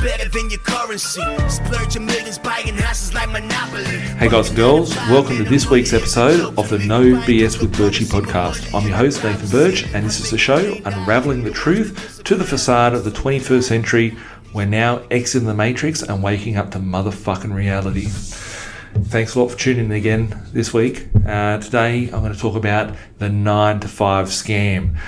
better than your currency. Splurging millions buying houses like Monopoly. Hey guys and girls, welcome to this week's episode of the No BS with Birchy podcast. I'm your host Nathan Birch, and this is the show unraveling the truth to the facade of the 21st century. We're now exiting the matrix and waking up to motherfucking reality. Thanks a lot for tuning in again this week. Today I'm going to talk about the 9 to 5 scam.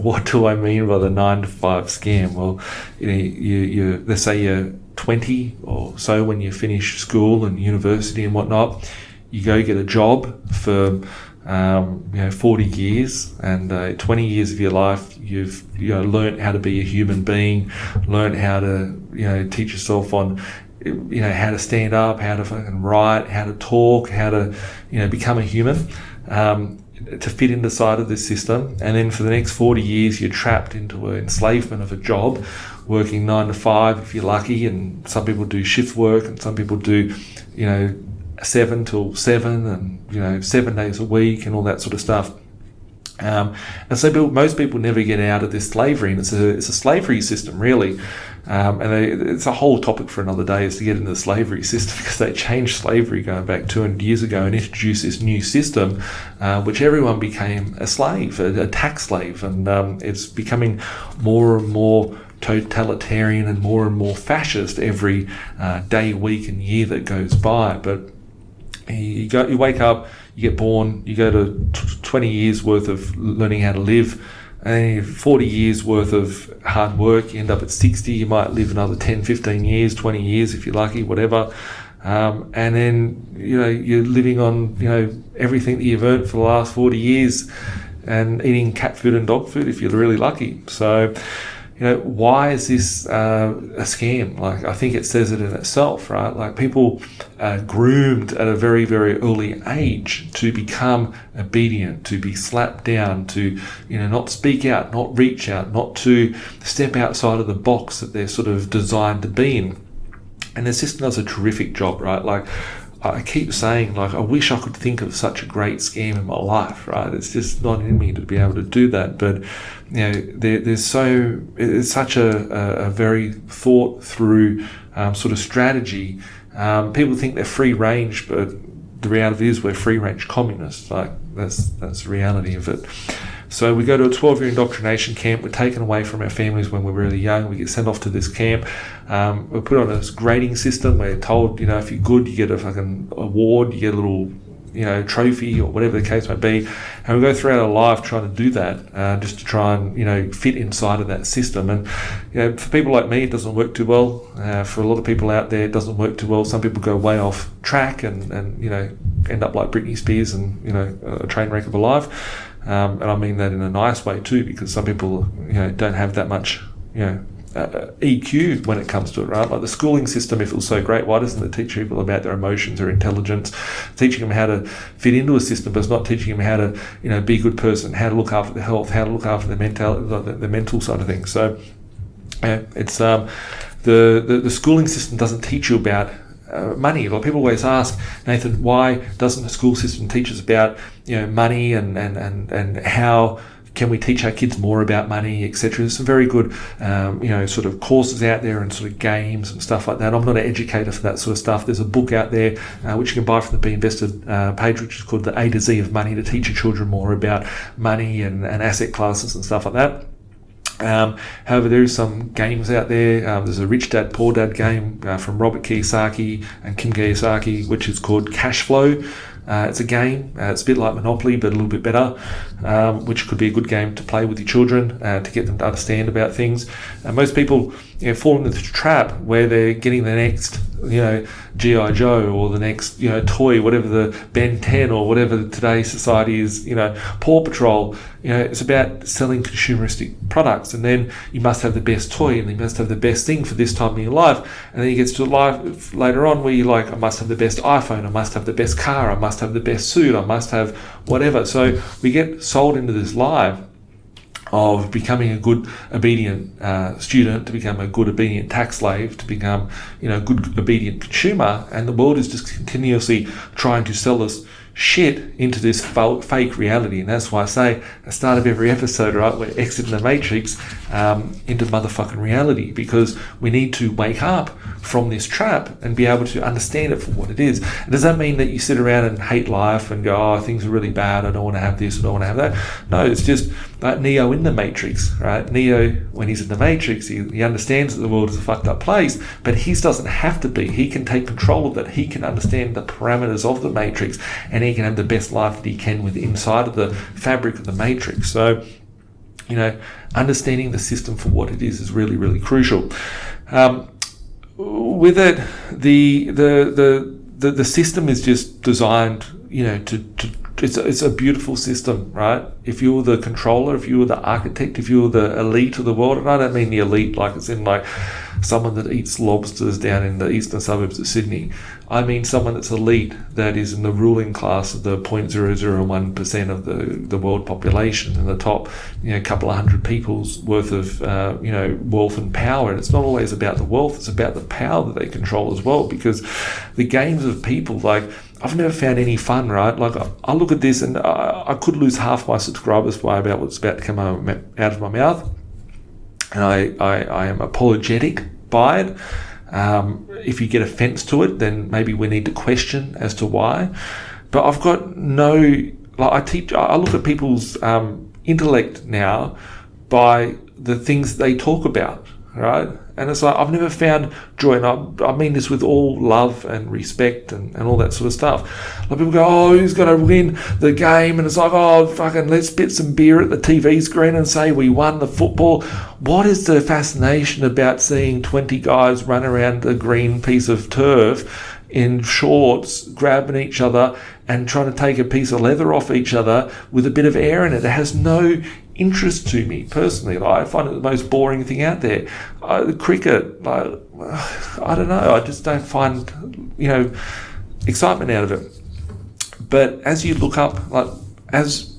What do I mean by the 9 to 5 scam? Well, you let's say you're 20 or so when you finish school and university and whatnot. You go get a job for 40 years, and 20 years of your life you've learned how to be a human being, learned how to teach yourself on how to stand up, how to fucking write, how to talk, how to become a human, to fit in the side of this system. And then for the next 40 years you're trapped into an enslavement of a job, working 9 to 5 if you're lucky, and some people do shift work and some people do 7 till 7 and 7 days a week and all that sort of stuff. And so most people never get out of this slavery, and it's a slavery system really. It's a whole topic for another day, is to get into the slavery system, because they changed slavery going back 200 years ago and introduced this new system, which everyone became a slave, a tax slave, and it's becoming more and more totalitarian and more fascist every day, week and year that goes by. But you wake up, you get born, you go to 20 years worth of learning how to live, and 40 years worth of hard work. You end up at 60, you might live another 10, 15 years, 20 years if you're lucky, whatever. And then, you're living on, everything that you've earned for the last 40 years and eating cat food and dog food if you're really lucky. So, why is this a scam? Like, I think it says it in itself, right? Like, people are groomed at a very, very early age to become obedient, to be slapped down, to, not speak out, not reach out, not to step outside of the box that they're sort of designed to be in. And the system does a terrific job, right? Like, I keep saying, I wish I could think of such a great scam in my life, right? It's just not in me to be able to do that. But, it's such a very thought through sort of strategy. People think they're free range, but the reality is we're free range communists. Like, that's the reality of it. So we go to a 12-year indoctrination camp. We're taken away from our families when we're really young. We get sent off to this camp. We're put on a grading system. We're told, if you're good, you get a fucking award, you get a little, trophy or whatever the case may be. And we go throughout our life trying to do that, just to try and, fit inside of that system. And, for people like me, it doesn't work too well. For a lot of people out there, it doesn't work too well. Some people go way off track and end up like Britney Spears and, a train wreck of a life. And I mean that in a nice way too, because some people, don't have that much, EQ when it comes to it, right? Like the schooling system, if it was so great, why doesn't it teach people about their emotions or intelligence, teaching them how to fit into a system, but it's not teaching them how to, be a good person, how to look after their health, how to look after the mental side of things. So, it's the schooling system doesn't teach you about money. A lot of people always ask, Nathan, why doesn't the school system teach us about money and how can we teach our kids more about money, etc. There's some very good sort of courses out there and sort of games and stuff like that. I'm not an educator for that sort of stuff. There's a book out there which you can buy from the B.Invested page, which is called The A to Z of Money, to teach your children more about money and asset classes and stuff like that. However, there is some games out there. There's a Rich Dad, Poor Dad game from Robert Kiyosaki and Kim Kiyosaki, which is called Cash Flow. It's a game. It's a bit like Monopoly, but a little bit better, which could be a good game to play with your children, to get them to understand about things. Most people fall into the trap where they're getting the next, G.I. Joe or the next, toy, whatever, the Ben 10 or whatever today's society is, Paw Patrol. It's about selling consumeristic products, and then you must have the best toy and you must have the best thing for this time in your life. And then you get to life later on where you're like, I must have the best iPhone, I must have the best car, I must have the best suit, I must have whatever. So we get sold into this lie of becoming a good obedient student, to become a good obedient tax slave, to become a good obedient consumer, and the world is just continuously trying to sell us shit into this fake reality. And that's why I say at the start of every episode, right, we're exiting the matrix into motherfucking reality, because we need to wake up from this trap and be able to understand it for what it is. And does that mean that you sit around and hate life and go, oh, things are really bad, I don't want to have this, I don't want to have that? No, it's just like Neo in the Matrix, right? Neo, when he's in the Matrix, he understands that the world is a fucked up place, but he doesn't have to be. He can take control of that. He can understand the parameters of the Matrix, and he can have the best life that he can with inside of the fabric of the Matrix. So, understanding the system for what it is really, really crucial. With it, the system is just designed, it's a beautiful system, right? If you're the controller, if you're the architect, if you're the elite of the world, and I don't mean the elite like it's in like someone that eats lobsters down in the eastern suburbs of Sydney. I mean someone that's elite, that is in the ruling class of the 0.001% of the world population, and the top, couple of hundred people's worth of, wealth and power. And it's not always about the wealth, it's about the power that they control as well, because the games of people, like, I've never found any fun, right? Like, I look at this and I could lose half my subscribers by about what's about to come out of my mouth. And I am apologetic by it. If you get offense to it, then maybe we need to question as to why. But I've got I look at people's intellect now by the things they talk about, right? And it's like, I've never found joy, and I mean this with all love and respect and all that sort of stuff. Like, people go, oh, who's going to win the game? And it's like, oh, fucking let's spit some beer at the TV screen and say we won the football. What is the fascination about seeing 20 guys run around a green piece of turf in shorts, grabbing each other and trying to take a piece of leather off each other with a bit of air in it? It has no interest to me personally. Like, I find it the most boring thing out there. Cricket, I don't know. I just don't find, excitement out of it. But as you look up, like, as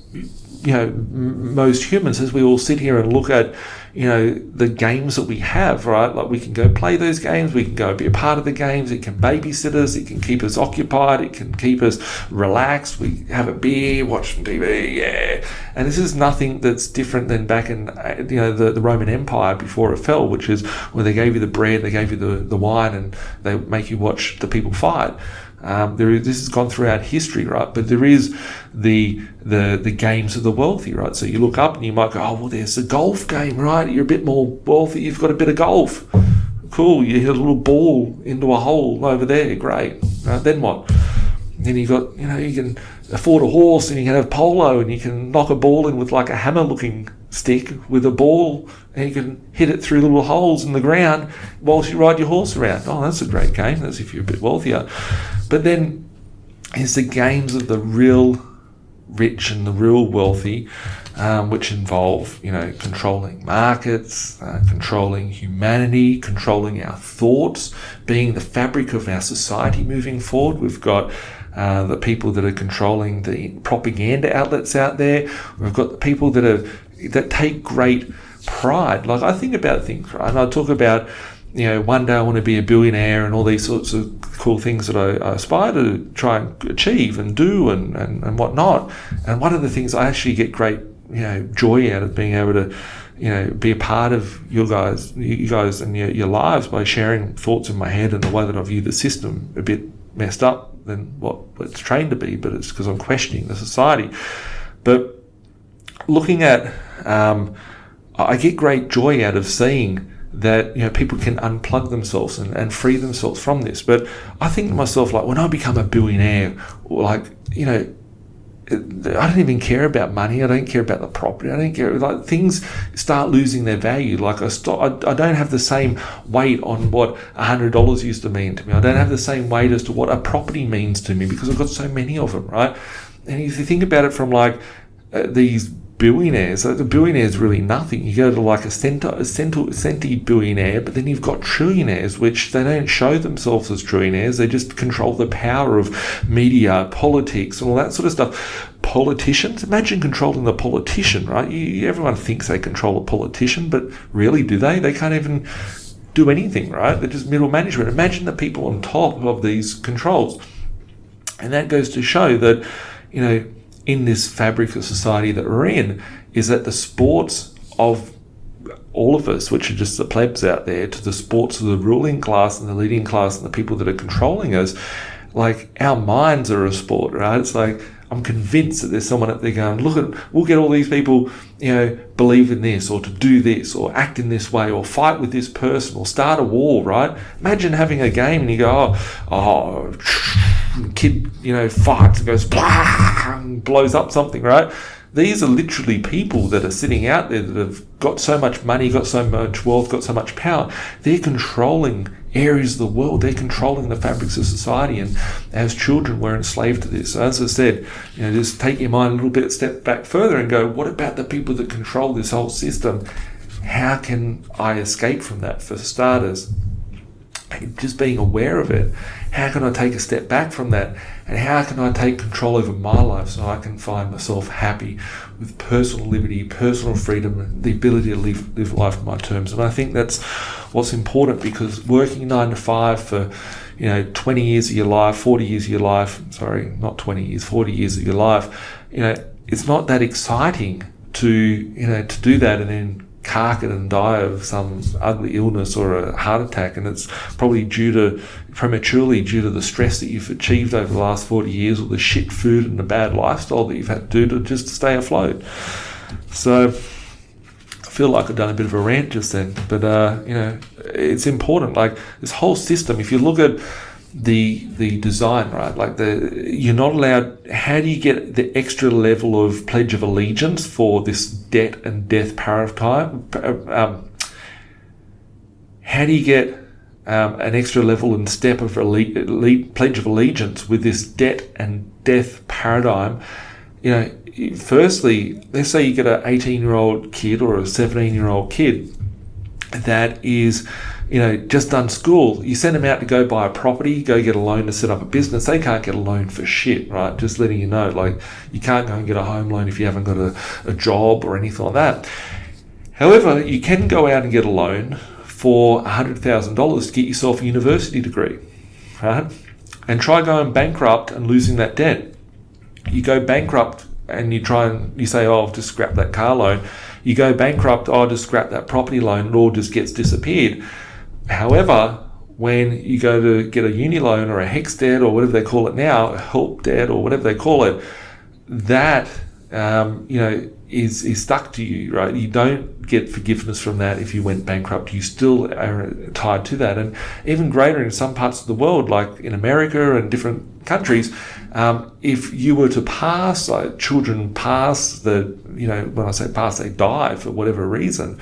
most humans, as we all sit here and look at, the games that we have, right? Like, we can go play those games, we can go be a part of the games, it can babysit us, it can keep us occupied, it can keep us relaxed, we have a beer, watch some TV, yeah. And this is nothing that's different than back in, the Roman Empire before it fell, which is where they gave you the bread, they gave you the wine, and they make you watch the people fight. This has gone throughout history, right? But there is the games of the wealthy, right? So you look up and you might go, oh, well, there's a golf game, right? You're a bit more wealthy, you've got a bit of golf. Cool, you hit a little ball into a hole over there, great. Then what? Then you got, you can afford a horse, and you can have polo, and you can knock a ball in with like a hammer-looking stick with a ball, and you can hit it through little holes in the ground whilst you ride your horse around. Oh, that's a great game. That's if you're a bit wealthier. But then there's the games of the real rich and the real wealthy, which involve, controlling markets, controlling humanity, controlling our thoughts, being the fabric of our society moving forward. We've got the people that are controlling the propaganda outlets out there. We've got the people that take great pride. Like, I think about things, right? And I talk about, one day I want to be a billionaire and all these sorts of cool things that I aspire to try and achieve and do and whatnot. And one of the things I actually get great, joy out of being able to, be a part of you guys and your lives by sharing thoughts in my head and the way that I view the system a bit messed up than what it's trained to be, but it's because I'm questioning the society. But looking at, I get great joy out of seeing that people can unplug themselves and free themselves from this. But I think to myself, like, when I become a billionaire, like, I don't even care about money. I don't care about the property. I don't care. Like, things start losing their value. Like, I don't have the same weight on what $100 used to mean to me. I don't have the same weight as to what a property means to me, because I've got so many of them, right? And if you think about it from like these billionaires, the billionaire is really nothing. You go to like a centi billionaire, but then you've got trillionaires, which they don't show themselves as trillionaires. They just control the power of media, politics, and all that sort of stuff. Politicians, imagine controlling the politician, right? Everyone thinks they control a politician, but really, do they? They can't even do anything, right? They're just middle management. Imagine the people on top of these controls. And that goes to show that in this fabric of society that we're in, is that the sports of all of us, which are just the plebs out there, to the sports of the ruling class and the leading class and the people that are controlling us, like, our minds are a sport, right? It's like, I'm convinced that there's someone up there going, look, we'll get all these people, believe in this, or to do this, or act in this way, or fight with this person, or start a war, right? Imagine having a game and you go, kid, fights and goes, blah, and blows up something, right? These are literally people that are sitting out there that have got so much money, got so much wealth, got so much power. They're controlling areas of the world. They're controlling the fabrics of society. And as children, we're enslaved to this. So as I said, just take your mind a little bit, step back further and go, what about the people that control this whole system? How can I escape from that, for starters? Just being aware of it. How can I take a step back from that? And how can I take control over my life so I can find myself happy with personal liberty, personal freedom, and the ability to live life on my terms? And I think that's what's important, because working 9 to 5 for 20 years of your life, 40 years of your life, sorry, not 20 years, 40 years of your life, it's not that exciting to do that and then cark it and die of some ugly illness or a heart attack, and it's probably prematurely due to the stress that you've achieved over the last 40 years, or the shit food and the bad lifestyle that you've had to do to just stay afloat. So I feel like I've done a bit of a rant just then, but it's important. Like, this whole system, if you look at the design, right? Like, you're not allowed. How do you get the extra level of pledge of allegiance for this debt and death paradigm? How do you get an extra level and step of pledge of allegiance with this debt and death paradigm? Firstly, let's say you get an 18-year-old kid or a 17-year-old kid that is just done school. You send them out to go buy a property, go get a loan to set up a business. They can't get a loan for shit, right? Just letting you know, like, you can't go and get a home loan if you haven't got a job or anything like that. However, you can go out and get a loan for $100,000 to get yourself a university degree, right? And try going bankrupt and losing that debt. You go bankrupt and you say, I'll just scrap that car loan. You go bankrupt, I'll just scrap that property loan. It all just gets disappeared. However, when you go to get a uni loan or a HEX debt or whatever they call it now, a help debt or whatever they call it, that is stuck to you, right? You don't get forgiveness from that if you went bankrupt. You still are tied to that. And even greater in some parts of the world, like in America and different countries, if you were to pass, like children pass when I say pass, they die for whatever reason.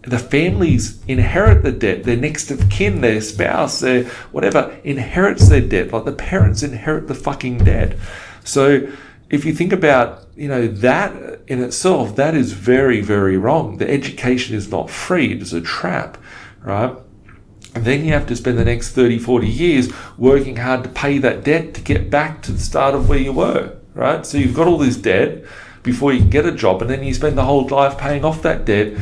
The families inherit the debt. Their next of kin, their spouse, their whatever, inherits their debt. Like, the parents inherit the fucking debt. So if you think about, that in itself, that is very, very wrong. The education is not free. It is a trap, right? And then you have to spend the next 30, 40 years working hard to pay that debt to get back to the start of where you were, right? So you've got all this debt before you can get a job, and then you spend the whole life paying off that debt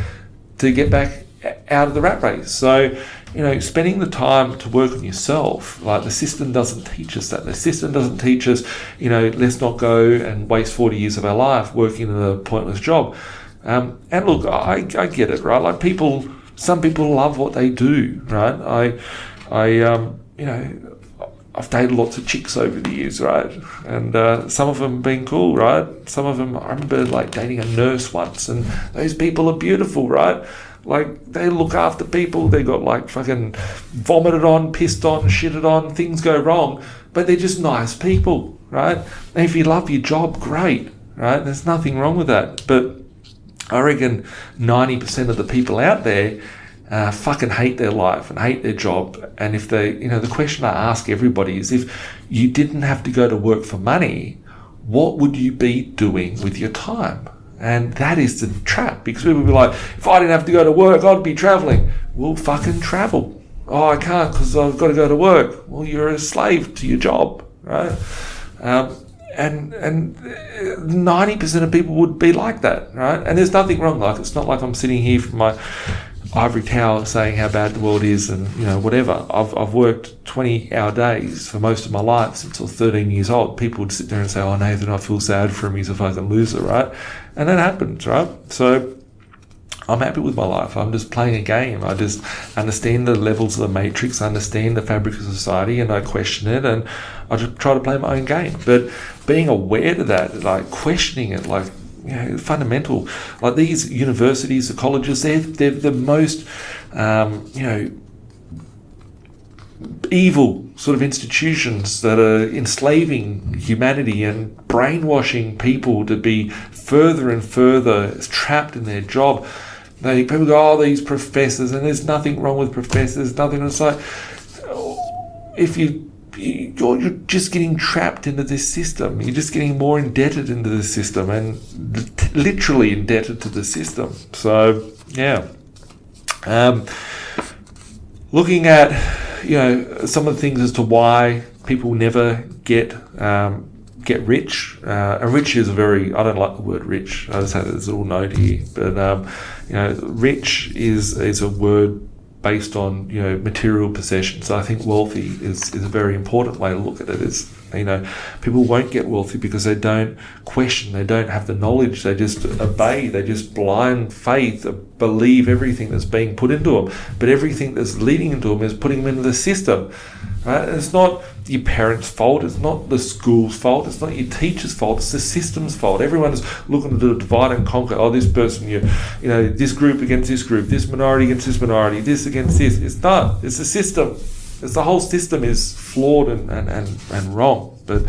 to get back out of the rat race. So, spending the time to work on yourself, like, the system doesn't teach us that. The system doesn't teach us, let's not go and waste 40 years of our life working in a pointless job. And look, I get it, right? Like, some people love what they do, right? I've dated lots of chicks over the years, right? And some of them have been cool, right? Some of them, I remember dating a nurse once, and those people are beautiful, right? Like, they look after people. They got fucking vomited on, pissed on, shitted on. Things go wrong, but they're just nice people, right? And if you love your job, great, right? There's nothing wrong with that. But I reckon 90% of the people out there fucking hate their life and hate their job. And if they, the question I ask everybody is, if you didn't have to go to work for money, what would you be doing with your time? And that is the trap, because people will be like, if I didn't have to go to work, I'd be traveling. Well, fucking travel. Oh, I can't because I've got to go to work. Well, you're a slave to your job, right? And 90% of people would be like that, right? And there's nothing wrong. Like, it's not like I'm sitting here from my ivory tower saying how bad the world is and, whatever. I've worked 20-hour days for most of my life since I was 13 years old. People would sit there and say, oh, Nathan, I feel sad for him. He's a fucking loser, right? And that happens, right? So I'm happy with my life. I'm just playing a game. I just understand the levels of the matrix, I understand the fabric of society, and I question it, and I just try to play my own game. But being aware to that, like questioning it, like, fundamental. Like these universities, the colleges, they're the most, evil sort of institutions that are enslaving humanity and brainwashing people to be further and further trapped in their job. People go, oh, these professors, and there's nothing wrong with professors, nothing. It's like, if you're just getting trapped into this system. You're just getting more indebted into the system, and literally indebted to the system. So, yeah. Looking at, some of the things as to why people never get rich. And rich is I don't like the word rich. I just have this little note here. But, rich is a word based on material possessions. So I think wealthy is a very important way to look at it. Is people won't get wealthy because they don't question, they don't have the knowledge, they just obey, they just blind faith, believe everything that's being put into them. But everything that's leading into them is putting them into the system. Right? And it's not your parents' fault, it's not the school's fault, it's not your teacher's fault, it's the system's fault. Everyone's looking to divide and conquer. Oh, this person, this group against this group, this minority against this minority, this against this. It's not. It's the system. It's the whole system is flawed and wrong. But,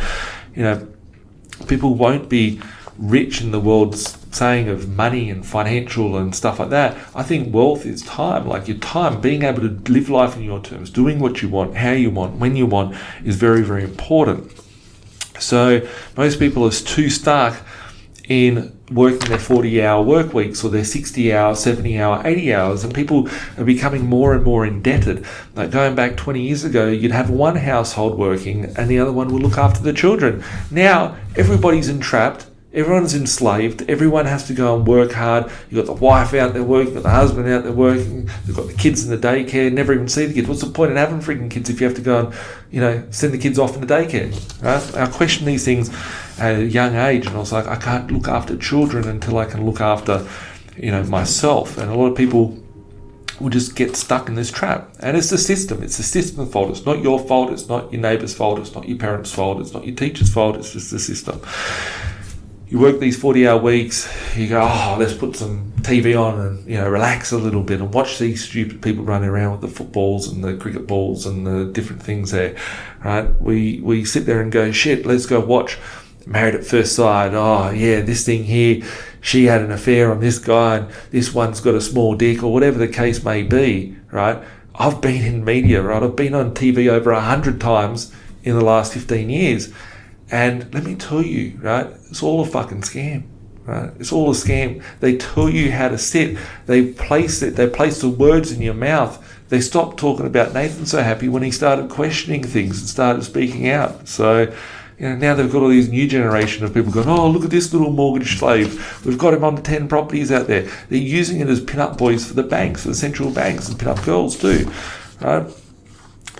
people won't be rich in the world's saying of money and financial and stuff like that. I think wealth is time. Like your time, being able to live life in your terms, doing what you want, how you want, when you want, is very, very important. So most people are too stuck in working their 40-hour work weeks or their 60-hour, 70-hour, 80 hours, and people are becoming more and more indebted. Like going back 20 years ago, you'd have one household working and the other one would look after the children. Now, everybody's entrapped. Everyone's enslaved. Everyone has to go and work hard. You've got the wife out there working, you've got the husband out there working, you've got the kids in the daycare, never even see the kids. What's the point in having freaking kids if you have to go and, send the kids off in the daycare? Right? I question these things at a young age, and I was like, I can't look after children until I can look after, myself. And a lot of people will just get stuck in this trap. And it's the system. It's the system's fault. It's not your fault. It's not your neighbour's fault. It's not your parents' fault. It's not your teacher's fault. It's just the system. You work these 40-hour weeks, you go, oh, let's put some TV on and, relax a little bit and watch these stupid people running around with the footballs and the cricket balls and the different things there, right? We sit there and go, shit, let's go watch Married at First Sight. Oh, yeah, this thing here, she had an affair on this guy and this one's got a small dick, or whatever the case may be, right? I've been in media, right? I've been on TV over 100 times in the last 15 years. And let me tell you, right, it's all a fucking scam, right? It's all a scam. They tell you how to sit. They place the words in your mouth. They stopped talking about Nathan's so happy when he started questioning things and started speaking out. So, now they've got all these new generation of people going, oh, look at this little mortgage slave. We've got him on 10 properties out there. They're using it as pin-up boys for the banks, for the central banks, and pin-up girls too, right?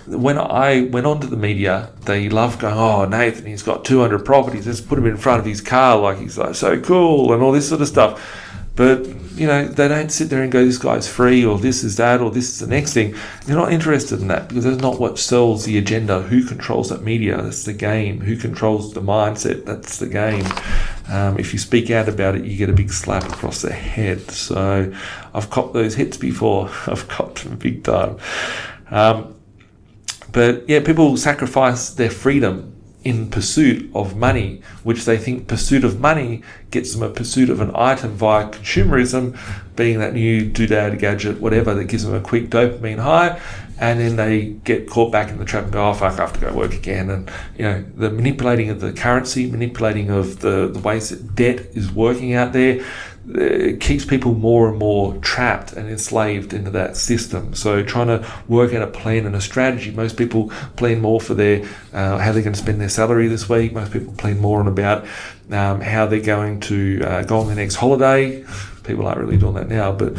When I went onto the media, they love going, oh, Nathan, he's got 200 properties. Let's put him in front of his car like he's like so cool and all this sort of stuff. But, they don't sit there and go, this guy's free or this is that or this is the next thing. They're not interested in that because that's not what sells the agenda. Who controls that media? That's the game. Who controls the mindset? That's the game. If you speak out about it, you get a big slap across the head. So I've copped those hits before. I've copped them big time. But yeah, people sacrifice their freedom in pursuit of money, which they think pursuit of money gets them a pursuit of an item via consumerism, being that new doodad gadget, whatever, that gives them a quick dopamine high, and then they get caught back in the trap and go, oh fuck, I have to go work again. And the manipulating of the currency, manipulating of the ways that debt is working out there, it keeps people more and more trapped and enslaved into that system. So trying to work out a plan and a strategy. Most people plan more for their how they're going to spend their salary this week. Most people plan more on about how they're going to go on their next holiday. People aren't really doing that now, but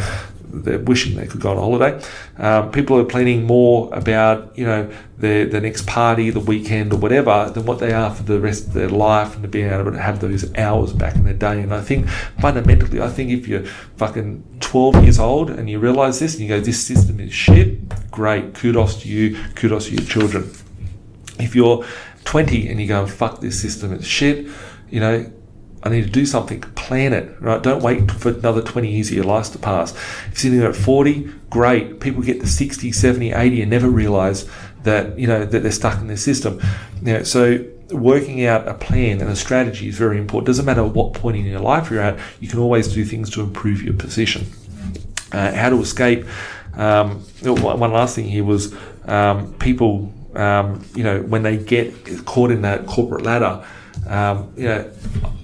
they're wishing they could go on a holiday. People are planning more about, the next party, the weekend or whatever, than what they are for the rest of their life, and to be able to have those hours back in their day. And I think fundamentally, if you're fucking 12 years old and you realize this and you go, this system is shit, great, kudos to you, kudos to your children. If you're 20 and you go, fuck this system, it's shit, I need to do something, plan it, right? Don't wait for another 20 years of your life to pass. If you're sitting there at 40, great. People get to 60, 70, 80 and never realize that, that they're stuck in their system. So working out a plan and a strategy is very important. Doesn't matter what point in your life you're at, you can always do things to improve your position. How to escape. One last thing here was people, when they get caught in that corporate ladder,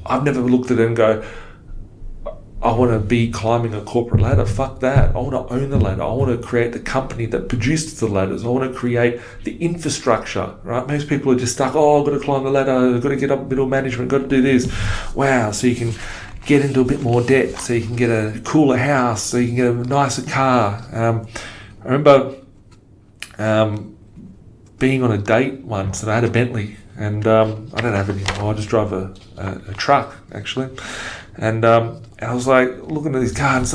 I've never looked at it and go, I want to be climbing a corporate ladder. Fuck that. I want to own the ladder. I want to create the company that produces the ladders. I want to create the infrastructure, right? Most people are just stuck, I've got to climb the ladder, I've got to get up middle management, got to do this. Wow, so you can get into a bit more debt, so you can get a cooler house, so you can get a nicer car. I remember being on a date once, and I had a Bentley, and I don't have it anymore. I just drive a truck, actually. And I was like looking at this car, and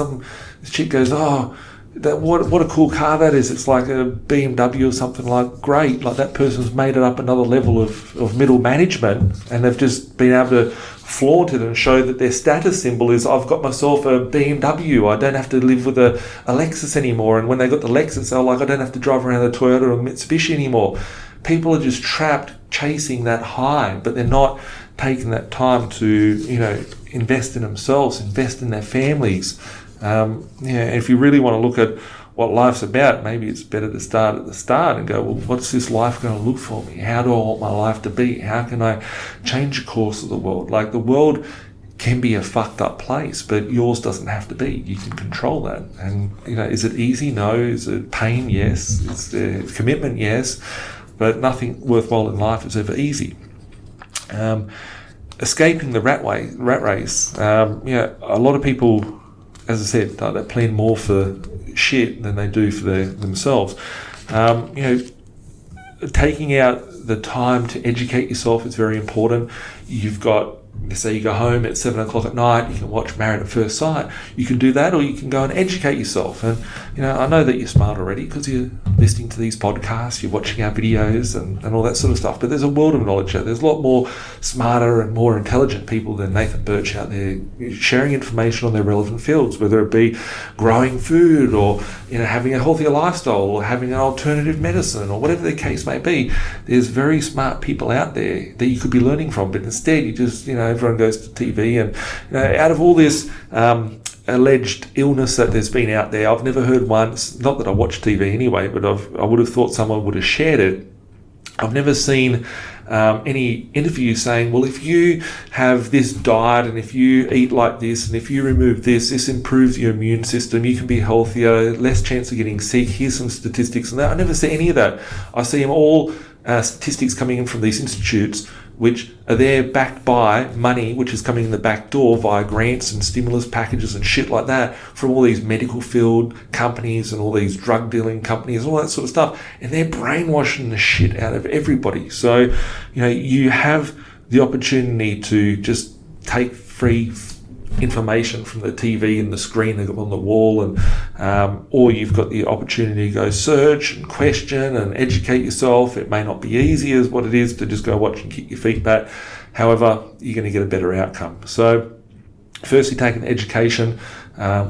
this chick goes, what a cool car that is. It's like a BMW or something. Like, great. Like, that person's made it up another level of middle management, and they've just been able to flaunt it and show that their status symbol is, I've got myself a BMW. I don't have to live with a Lexus anymore. And when they got the Lexus, they're like, I don't have to drive around the Toyota or Mitsubishi anymore. People are just trapped chasing that high, but they're not taking that time to, invest in themselves, invest in their families. If you really want to look at what life's about, maybe it's better to start at the start and go, well, what's this life going to look for me? How do I want my life to be? How can I change the course of the world? Like, the world can be a fucked up place, but yours doesn't have to be. You can control that. And, is it easy? No. Is it pain? Yes. Is there commitment? Yes. But nothing worthwhile in life is ever easy. Escaping the rat race. A lot of people, as I said, they plan more for shit than they do for themselves. Taking out the time to educate yourself is very important. You've got, say you go home at 7 o'clock at night, you can watch Married at First Sight. You can do that, or you can go and educate yourself. And, I know that you're smart already because you're listening to these podcasts, you're watching our videos and all that sort of stuff. But there's a world of knowledge out there. There's a lot more smarter and more intelligent people than Nathan Birch out there sharing information on their relevant fields, whether it be growing food or, having a healthier lifestyle or having an alternative medicine or whatever the case may be. There's very smart people out there that you could be learning from, but instead you just, everyone goes to TV and, out of all this alleged illness that there's been out there, I've never heard once, not that I watch TV anyway, but I would have thought someone would have shared it. I've never seen any interview saying, well, if you have this diet and if you eat like this and if you remove this improves your immune system, you can be healthier, less chance of getting sick, here's some statistics and that. I never see any of that. I see them all statistics coming in from these institutes, which are there backed by money, which is coming in the back door via grants and stimulus packages and shit like that from all these medical field companies and all these drug dealing companies, all that sort of stuff. And they're brainwashing the shit out of everybody. So, you have the opportunity to just take free information from the TV and the screen on the wall, and or you've got the opportunity to go search and question and educate yourself. It may not be easy as what it is to just go watch and kick your feet back. However, you're going to get a better outcome. So firstly, take an education,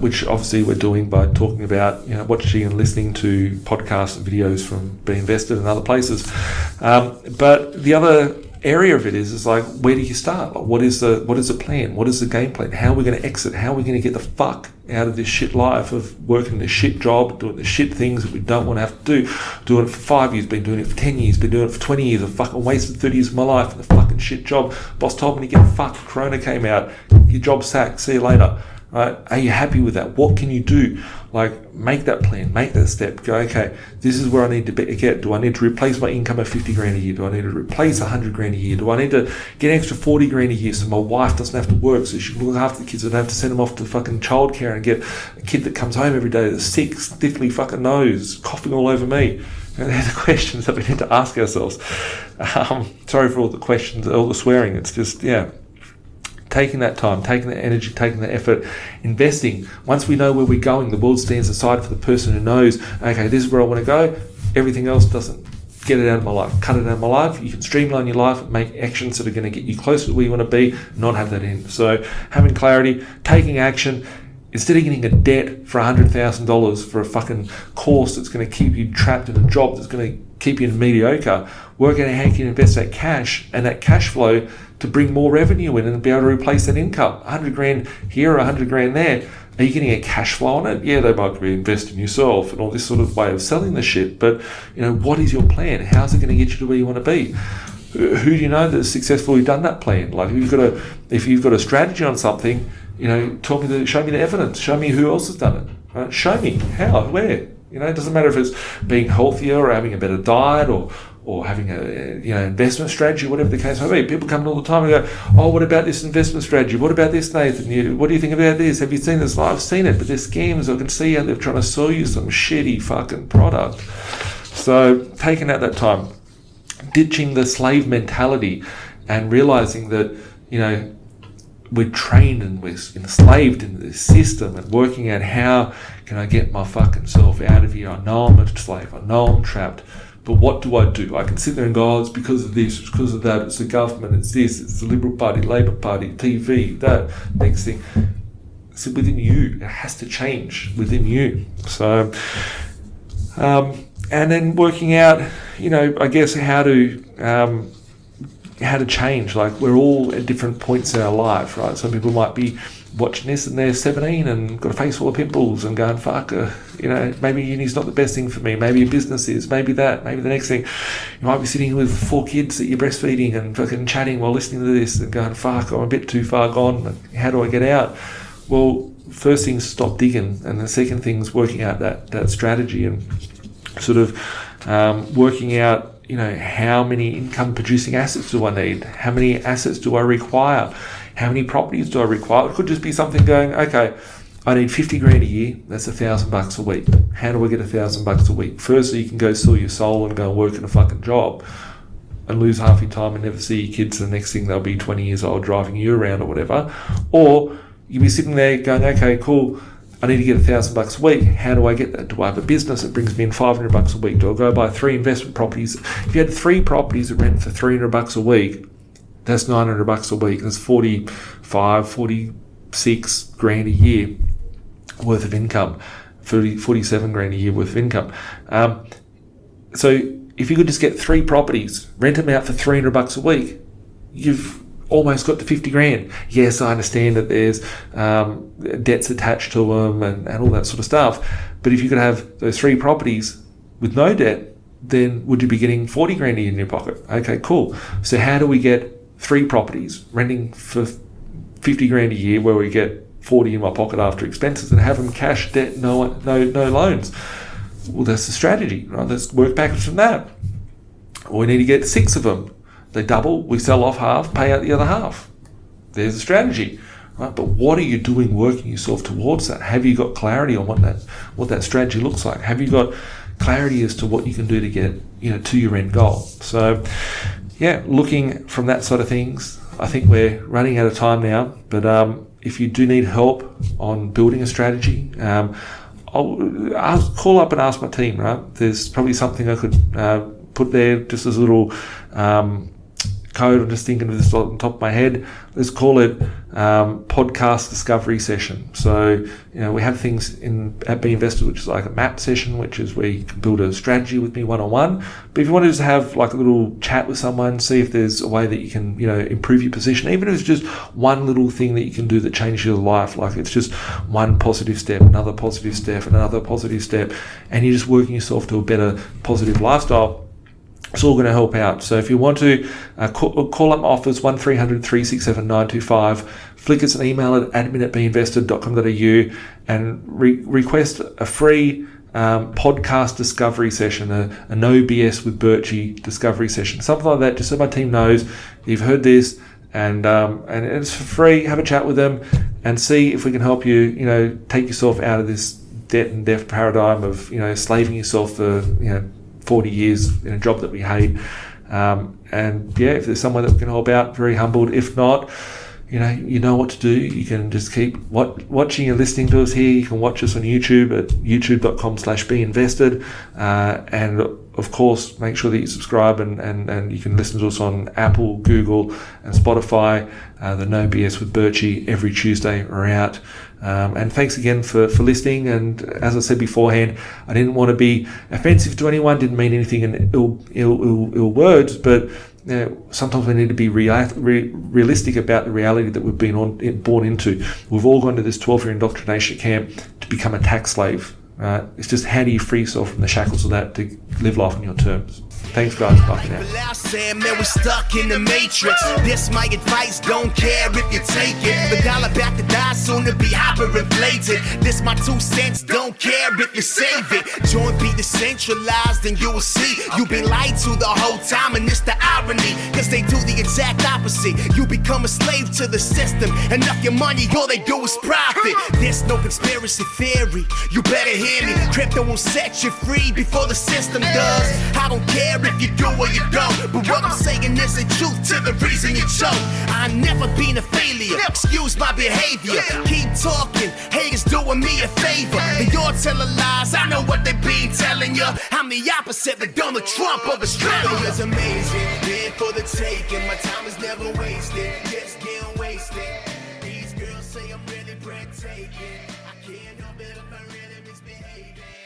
which obviously we're doing by talking about, watching and listening to podcasts and videos from B.Invested and other places. But the other area of it is like, where do you start? Like, what is the plan? What is the game plan? How are we going to exit? How are we going to get the fuck out of this shit life of working the shit job, doing the shit things that we don't want to have to do, doing it for 5 years, been doing it for 10 years, been doing it for 20 years, I've fucking wasted 30 years of my life in the fucking shit job. Boss told me to get fucked, Corona came out, your job sacked, see you later. Right? Are you happy with that? What can you do? Like, make that plan, make that step. Go, okay, this is where I need to get. Do I need to replace my income of 50 grand a year? Do I need to replace 100 grand a year? Do I need to get an extra 40 grand a year so my wife doesn't have to work, so she can look after the kids and don't have to send them off to fucking childcare and get a kid that comes home every day that's sick, stiffly fucking nose, coughing all over me? And they're the questions that we need to ask ourselves. Sorry for all the questions, all the swearing. It's just, taking that time, taking the energy, taking the effort, investing. Once we know where we're going, the world stands aside for the person who knows, okay, this is where I want to go. Everything else doesn't. Get it out of my life, cut it out of my life. You can streamline your life, make actions that are going to get you closer to where you want to be, not have that in. So having clarity, taking action, instead of getting a debt for $100,000 for a fucking course that's going to keep you trapped in a job that's going to keep you mediocre, work out how you can invest that cash and that cash flow to bring more revenue in and be able to replace that income. 100 grand here or 100 grand there. Are you getting a cash flow on it? Yeah, they might be investing yourself and all this sort of way of selling the shit. But, what is your plan? How's it going to get you to where you want to be? Who do you know that's successfully done that plan? Like, if you've got a strategy on something, show me the evidence. Show me who else has done it. Right? Show me how, where. It doesn't matter if it's being healthier or having a better diet or having a investment strategy, whatever the case may be. People come in all the time and go, oh, what about this investment strategy? What about this, Nathan? What do you think about this? Have you seen this? I've seen it, but they're scams. I can see how they're trying to sell you some shitty fucking product. So taking out that time, ditching the slave mentality and realizing that, we're trained and we're enslaved in this system and working out how can I get my fucking self out of here. I know I'm a slave. I know I'm trapped. But what do? I can sit there and go, oh, it's because of this, it's because of that, it's the government, it's this, it's the Liberal Party, Labor Party, TV, that, next thing. It's within you. It has to change within you. So, and then working out, I guess how to change. Like, we're all at different points in our life, right? Some people might be watching this and they're 17 and got a face full of pimples and going, fuck, maybe uni's not the best thing for me. Maybe a business is, maybe that, maybe the next thing. You might be sitting with 4 kids that you're breastfeeding and fucking chatting while listening to this and going, fuck, I'm a bit too far gone. How do I get out? Well, first thing is stop digging. And the second thing is working out that strategy and sort of working out, how many income producing assets do I need? How many assets do I require? How many properties do I require? It could just be something going, okay, I need 50 grand a year. That's $1,000 a week. How do I get $1,000 a week? Firstly, you can go sell your soul and go and work in a fucking job and lose half your time and never see your kids. The next thing they'll be 20 years old driving you around or whatever. Or you'll be sitting there going, okay, cool. I need to get $1,000 a week. How do I get that? Do I have a business that brings me in $500 a week? Do I go buy 3 investment properties? If you had 3 properties that rent for $300 a week, that's $900 a week. That's 46 grand a year worth of income. 47 grand a year worth of income. So if you could just get 3 properties, rent them out for $300 a week, you've almost got to 50 grand. Yes, I understand that there's debts attached to them and all that sort of stuff. But if you could have those 3 properties with no debt, then would you be getting 40 grand in your pocket? Okay, cool. So how do we get 3 properties renting for 50 grand a year where we get 40 in my pocket after expenses and have them cash, debt, no loans? Well, that's the strategy, right? Let's work backwards from that. Well, we need to get 6 of them. They double, we sell off half, pay out the other half. There's a strategy, right? But what are you doing working yourself towards that? Have you got clarity on what that strategy looks like? Have you got clarity as to what you can do to get, to your end goal? So, looking from that side of things, I think we're running out of time now. But if you do need help on building a strategy, I'll call up and ask my team, right? There's probably something I could put there just as a little code. I'm just thinking of this on top of my head. Let's call it podcast discovery session. So, we have things at B.Invested, which is like a map session, which is where you can build a strategy with me one-on-one. But if you want to just have like a little chat with someone, see if there's a way that you can, improve your position, even if it's just one little thing that you can do that changes your life, like it's just one positive step, another positive step, another positive step, and you're just working yourself to a better positive lifestyle, it's all going to help out. So if you want to call up my office, 1300 367 925, flick us an email at admin@binvested.com.au and request a free podcast discovery session, a no BS with Birchy discovery session, something like that, just so my team knows you've heard this, and it's for free. Have a chat with them and see if we can help you, take yourself out of this debt and debt paradigm of, slaving yourself for, 40 years in a job that we hate. And yeah, if there's someone that we can help out, very humbled. If not, you know what to do. You can just keep watching and listening to us here. You can watch us on YouTube at youtube.com/binvested. And of course, make sure that you subscribe and you can listen to us on Apple, Google, and Spotify. The No BS with Birchy every Tuesday are out. And thanks again for listening. And as I said beforehand, I didn't want to be offensive to anyone, didn't mean anything in ill words, but sometimes we need to be realistic about the reality that we've been born into. We've all gone to this 12-year indoctrination camp to become a tax slave. It's just, how do you free yourself from the shackles of that to live life on your terms? Thanks, guys. Bye for now. Saying, man, we're stuck in the matrix. This my advice, don't care if you take it. The dollar back to die, soon to be hyperinflated. This my 2 cents, don't care if you save it. Join be decentralized and you will see you've been lied to the whole time, and it's the irony, cause they do the exact opposite. You become a slave to the system, enough your money, all they do is profit. There's no conspiracy theory, you better hear me. Crypto will set you free before the system does. I don't care if you do or you don't, but what I'm saying is the truth to the reason you choke. I've never been a failure, excuse my behavior. Keep talking, haters doing me a favor. And you're telling lies, I know what they been telling you. I'm the opposite, the Donald Trump of Australia. It's amazing, here for the taking. My time is never wasted, just getting wasted. These girls say I'm really breathtaking. I can't help it if I really misbehaving.